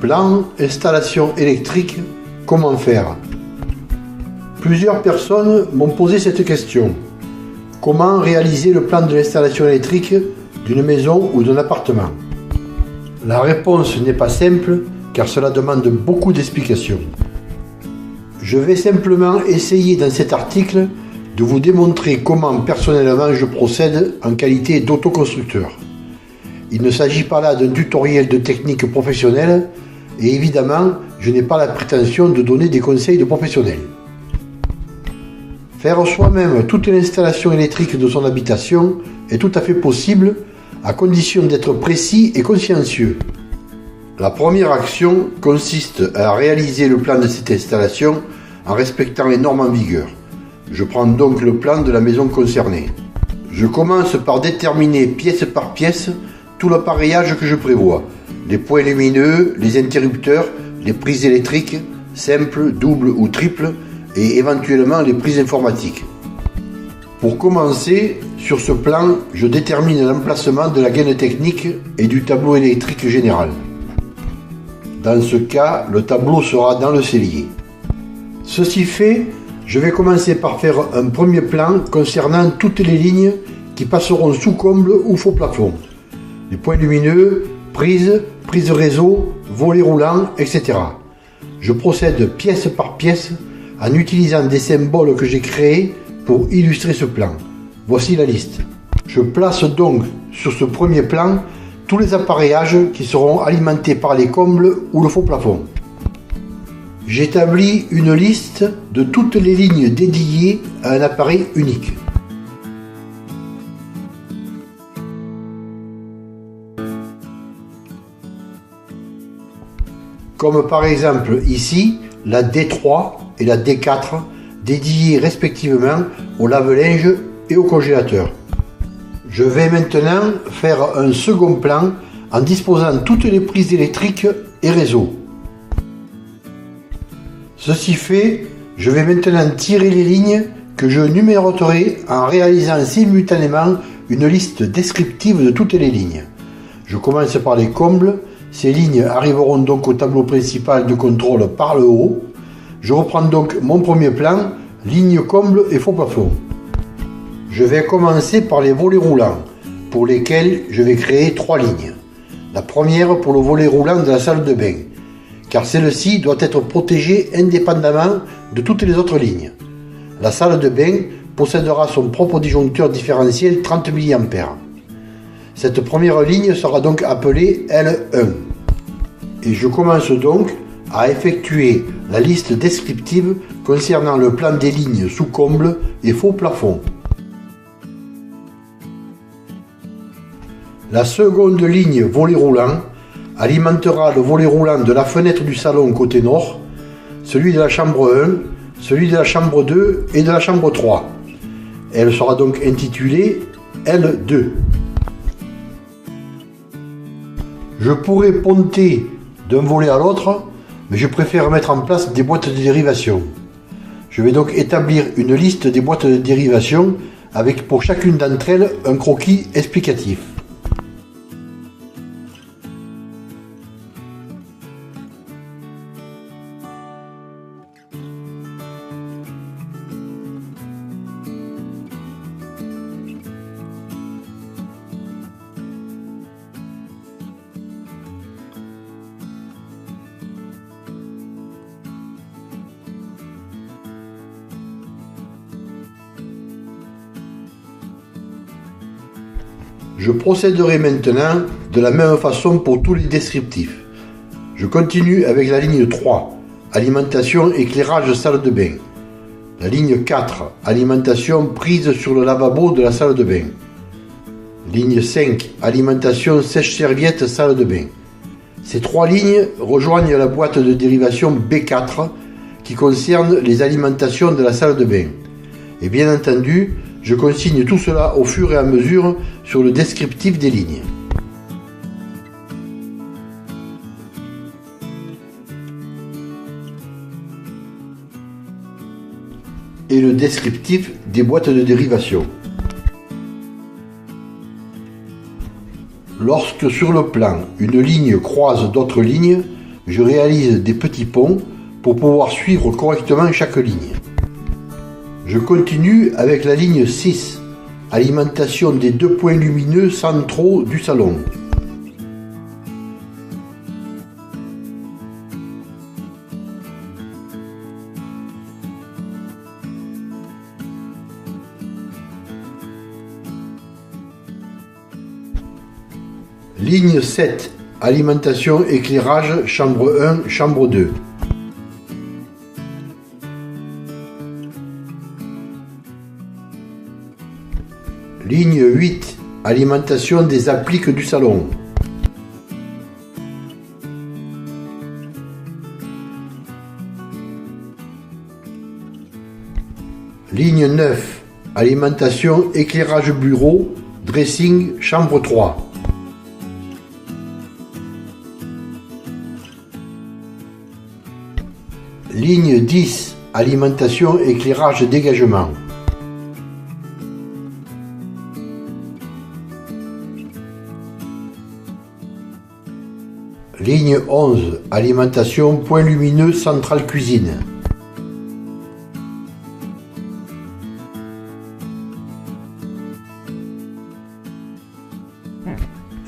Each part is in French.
Plan, installation électrique, comment faire? Plusieurs personnes m'ont posé cette question. Comment réaliser le plan de l'installation électrique d'une maison ou d'un appartement? La réponse n'est pas simple car cela demande beaucoup d'explications. Je vais simplement essayer dans cet article de vous démontrer comment personnellement je procède en qualité d'autoconstructeur. Il ne s'agit pas là d'un tutoriel de technique professionnelle et évidemment, je n'ai pas la prétention de donner des conseils de professionnels. Faire soi-même toute l'installation électrique de son habitation est tout à fait possible à condition d'être précis et consciencieux. La première action consiste à réaliser le plan de cette installation en respectant les normes en vigueur. Je prends donc le plan de la maison concernée. Je commence par déterminer pièce par pièce tout l'appareillage que je prévois. Les points lumineux, les interrupteurs, les prises électriques, simples, doubles ou triples, et éventuellement les prises informatiques. Pour commencer, sur ce plan, je détermine l'emplacement de la gaine technique et du tableau électrique général. Dans ce cas, le tableau sera dans le cellier. Ceci fait, je vais commencer par faire un premier plan concernant toutes les lignes qui passeront sous comble ou faux plafond. Les points lumineux, prises réseau, volets roulants, etc. Je procède pièce par pièce en utilisant des symboles que j'ai créés pour illustrer ce plan. Voici la liste. Je place donc sur ce premier plan tous les appareillages qui seront alimentés par les combles ou le faux plafond. J'établis une liste de toutes les lignes dédiées à un appareil unique. Comme par exemple ici, la D3 et la D4 dédiées respectivement au lave-linge et au congélateur. Je vais maintenant faire un second plan en disposant toutes les prises électriques et réseaux. Ceci fait, je vais maintenant tirer les lignes que je numéroterai en réalisant simultanément une liste descriptive de toutes les lignes. Je commence par les combles. Ces lignes arriveront donc au tableau principal de contrôle par le haut. Je reprends donc mon premier plan, ligne comble et faux plafond. Je vais commencer par les volets roulants, pour lesquels je vais créer 3 lignes. La première pour le volet roulant de la salle de bain, car celle-ci doit être protégée indépendamment de toutes les autres lignes. La salle de bain possédera son propre disjoncteur différentiel 30 mA. Cette première ligne sera donc appelée L1. Et je commence donc à effectuer la liste descriptive concernant le plan des lignes sous comble et faux plafond. La seconde ligne volet roulant alimentera le volet roulant de la fenêtre du salon côté nord, celui de la chambre 1, celui de la chambre 2 et de la chambre 3. Elle sera donc intitulée L2. Je pourrais ponter d'un volet à l'autre, mais je préfère mettre en place des boîtes de dérivation. Je vais donc établir une liste des boîtes de dérivation avec pour chacune d'entre elles un croquis explicatif. Je procéderai maintenant de la même façon pour tous les descriptifs. Je continue avec la ligne 3, alimentation éclairage salle de bain. La ligne 4, alimentation prise sur le lavabo de la salle de bain. Ligne 5, alimentation sèche-serviette salle de bain. Ces 3 lignes rejoignent la boîte de dérivation B4 qui concerne les alimentations de la salle de bain. Et bien entendu, je consigne tout cela au fur et à mesure sur le descriptif des lignes. Et le descriptif des boîtes de dérivation. Lorsque sur le plan, une ligne croise d'autres lignes, je réalise des petits ponts pour pouvoir suivre correctement chaque ligne. Je continue avec la ligne 6, alimentation des 2 points lumineux centraux du salon. Ligne 7, alimentation éclairage chambre 1, chambre 2. Ligne 8, alimentation des appliques du salon. Ligne 9, alimentation éclairage bureau, dressing, chambre 3. Ligne 10, alimentation éclairage dégagement. Ligne 11, alimentation point lumineux centrale cuisine.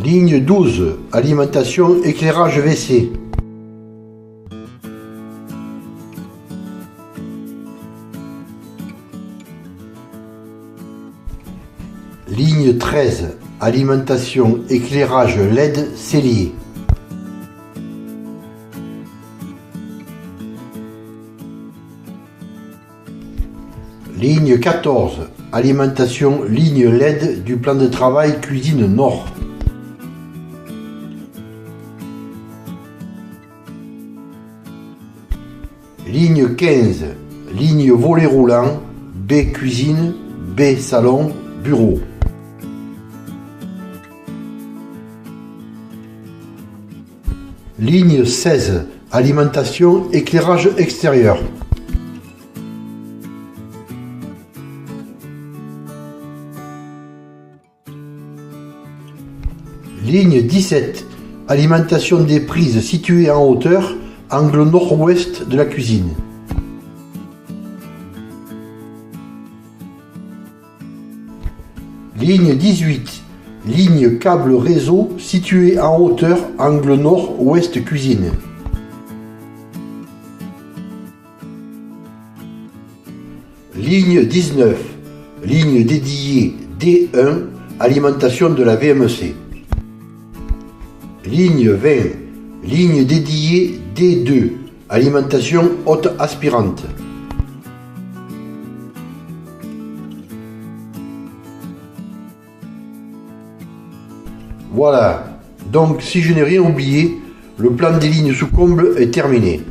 Ligne 12, alimentation éclairage WC. Ligne 13, alimentation éclairage LED cellier. Ligne 14, alimentation ligne LED du plan de travail cuisine nord. Ligne 15, ligne volet roulant, B cuisine, B salon, bureau. Ligne 16, alimentation éclairage extérieur. Ligne 17, alimentation des prises situées en hauteur, angle nord-ouest de la cuisine. Ligne 18, ligne câble réseau située en hauteur, angle nord-ouest cuisine. Ligne 19, ligne dédiée D1, alimentation de la VMC. Ligne 20, ligne dédiée D2, alimentation haute aspirante. Voilà, donc si je n'ai rien oublié, le plan des lignes sous comble est terminé.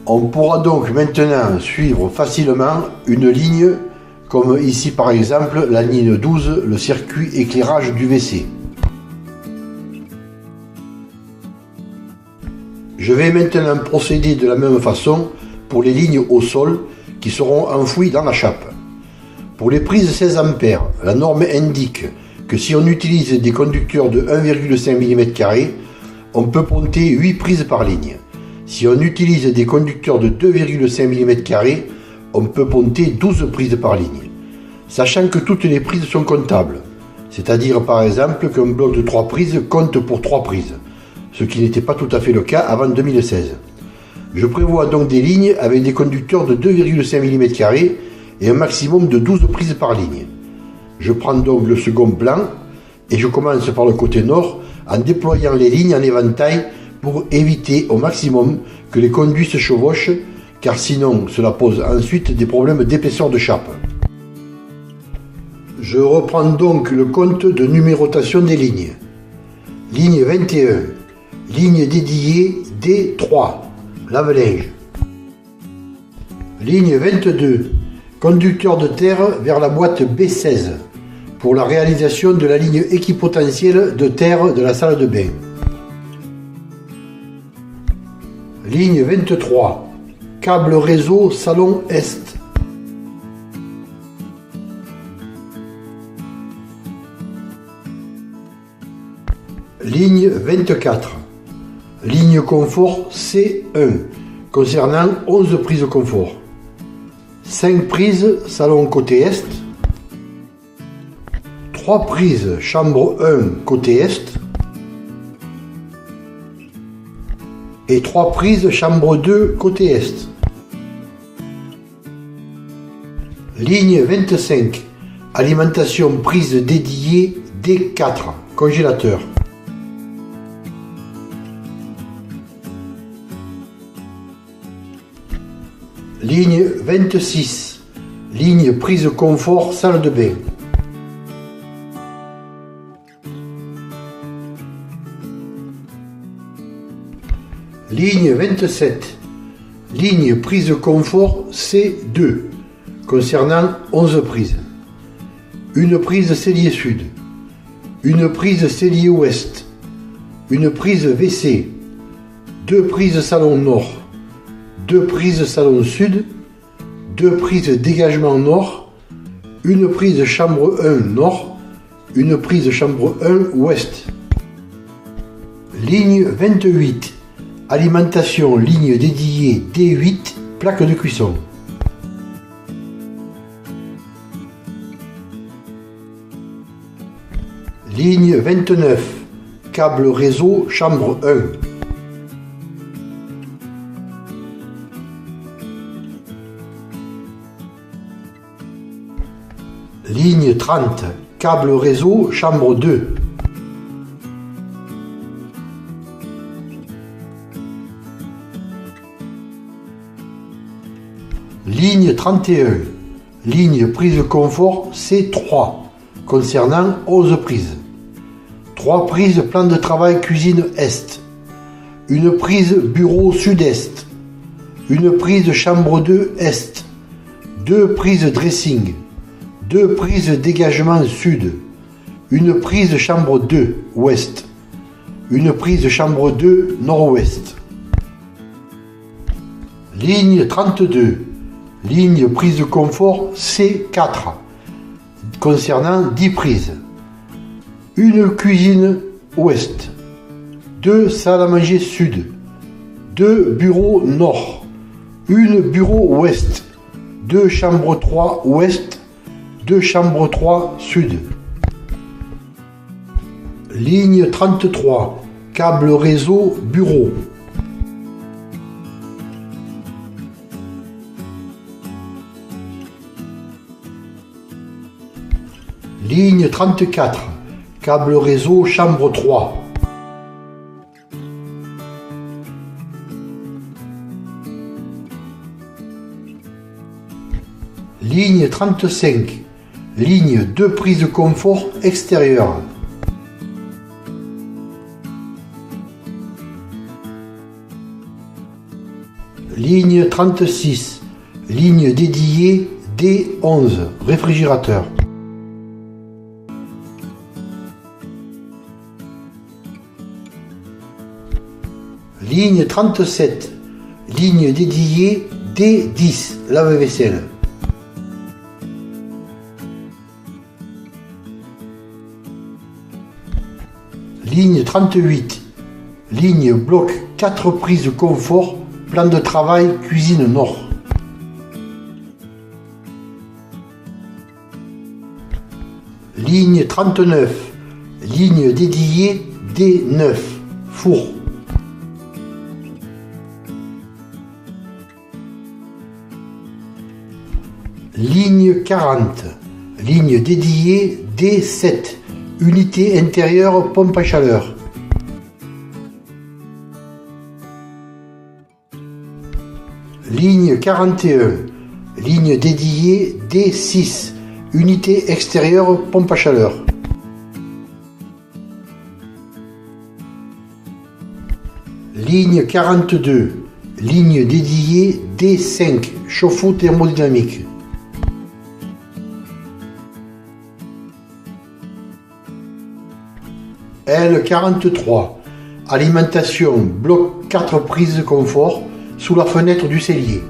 On pourra donc maintenant suivre facilement une ligne, comme ici par exemple la ligne 12, le circuit éclairage du WC. Je vais maintenant procéder de la même façon pour les lignes au sol qui seront enfouies dans la chape. Pour les prises 16 A, la norme indique que si on utilise des conducteurs de 1,5 mm², on peut ponter 8 prises par ligne. Si on utilise des conducteurs de 2,5 mm², on peut ponter 12 prises par ligne. Sachant que toutes les prises sont comptables, c'est-à-dire par exemple qu'un bloc de 3 prises compte pour 3 prises, ce qui n'était pas tout à fait le cas avant 2016. Je prévois donc des lignes avec des conducteurs de 2,5 mm² et un maximum de 12 prises par ligne. Je prends donc le second plan et je commence par le côté nord en déployant les lignes en éventail pour éviter au maximum que les conduits se chevauchent, car sinon cela pose ensuite des problèmes d'épaisseur de chape. Je reprends donc le compte de numérotation des lignes. Ligne 21, ligne dédiée D3, lave-linge. Ligne 22, conducteur de terre vers la boîte B16 pour la réalisation de la ligne équipotentielle de terre de la salle de bain. Ligne 23, câble réseau salon Est. Ligne 24, Ligne confort C1 concernant 11 prises confort. 5 prises salon côté est. 3 prises chambre 1 côté est. Et 3 prises chambre 2 côté est. Ligne 25, alimentation prise dédiée D4, congélateur. Ligne 26, ligne prise confort salle de bain. Ligne 27, ligne prise confort C2, concernant 11 prises. Une prise cellier sud, une prise cellier ouest, une prise WC, 2 prises salon nord, 2 prises salon sud, 2 prises dégagement nord, une prise chambre 1 nord, une prise chambre 1 ouest. Ligne 28, alimentation ligne dédiée D8, plaque de cuisson. Ligne 29, câble réseau chambre 1. Ligne 30, câble réseau chambre 2. Ligne 31, ligne prise confort C3, concernant 11 prises. 3 prises plan de travail cuisine est, une prise bureau sud-est, une prise chambre 2 est, 2 prises dressing, 2 prises dégagement sud, une prise chambre 2 ouest, une prise chambre 2 nord-ouest. Ligne 32, ligne prise confort C4, concernant 10 prises. Une cuisine ouest, 2 salles à manger sud, 2 bureaux nord, une bureau ouest, 2 chambres 3 ouest, 2 chambres 3 sud. Ligne 33, câble réseau bureau. Ligne 34, câble réseau chambre 3. Ligne 35, ligne 2 prises confort extérieure. Ligne 36, ligne dédiée D11, réfrigérateur. Ligne 37, ligne dédiée D10, lave-vaisselle. Ligne 38, ligne bloc 4 prises confort, plan de travail cuisine nord. Ligne 39, ligne dédiée D9, four. Ligne 40, ligne dédiée D7, unité intérieure pompe à chaleur. Ligne 41, ligne dédiée D6, unité extérieure pompe à chaleur. Ligne 42, ligne dédiée D5, chauffe-eau thermodynamique. L43, alimentation bloc 4 prises confort sous la fenêtre du cellier.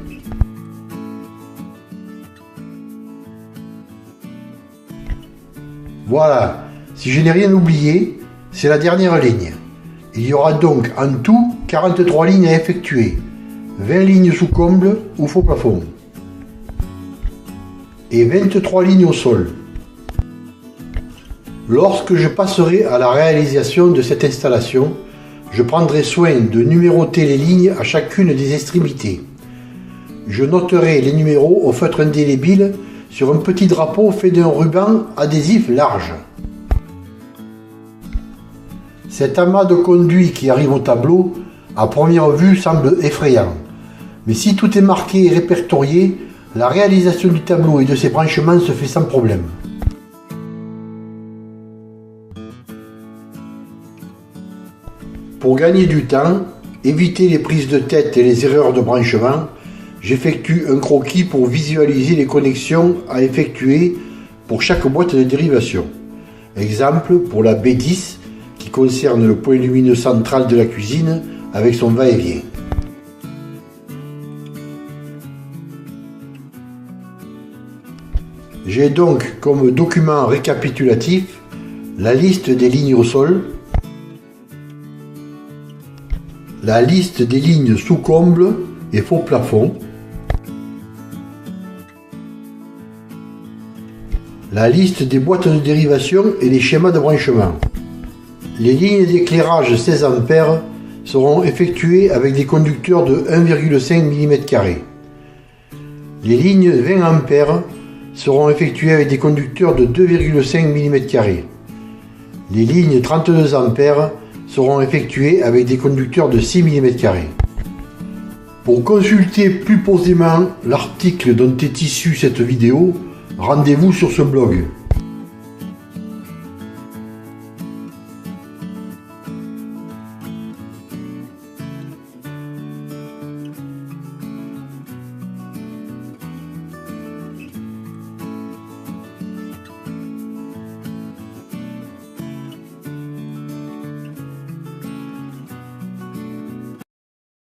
Voilà, si je n'ai rien oublié, c'est la dernière ligne. Il y aura donc en tout 43 lignes à effectuer, 20 lignes sous comble ou faux plafond, et 23 lignes au sol. Lorsque je passerai à la réalisation de cette installation, je prendrai soin de numéroter les lignes à chacune des extrémités. Je noterai les numéros au feutre indélébile sur un petit drapeau fait d'un ruban adhésif large. Cet amas de conduits qui arrive au tableau, à première vue, semble effrayant. Mais si tout est marqué et répertorié, la réalisation du tableau et de ses branchements se fait sans problème. Pour gagner du temps, éviter les prises de tête et les erreurs de branchement, j'effectue un croquis pour visualiser les connexions à effectuer pour chaque boîte de dérivation. Exemple pour la B10 qui concerne le point lumineux central de la cuisine avec son va-et-vient. J'ai donc comme document récapitulatif la liste des lignes au sol, la liste des lignes sous comble et faux plafond, la liste des boîtes de dérivation et les schémas de branchement. Les lignes d'éclairage 16 A seront effectuées avec des conducteurs de 1,5 mm². Les lignes 20 A seront effectuées avec des conducteurs de 2,5 mm². Les lignes 32 A seront effectuées avec des conducteurs de 6 mm². Pour consulter plus posément l'article dont est issue cette vidéo, rendez-vous sur ce blog.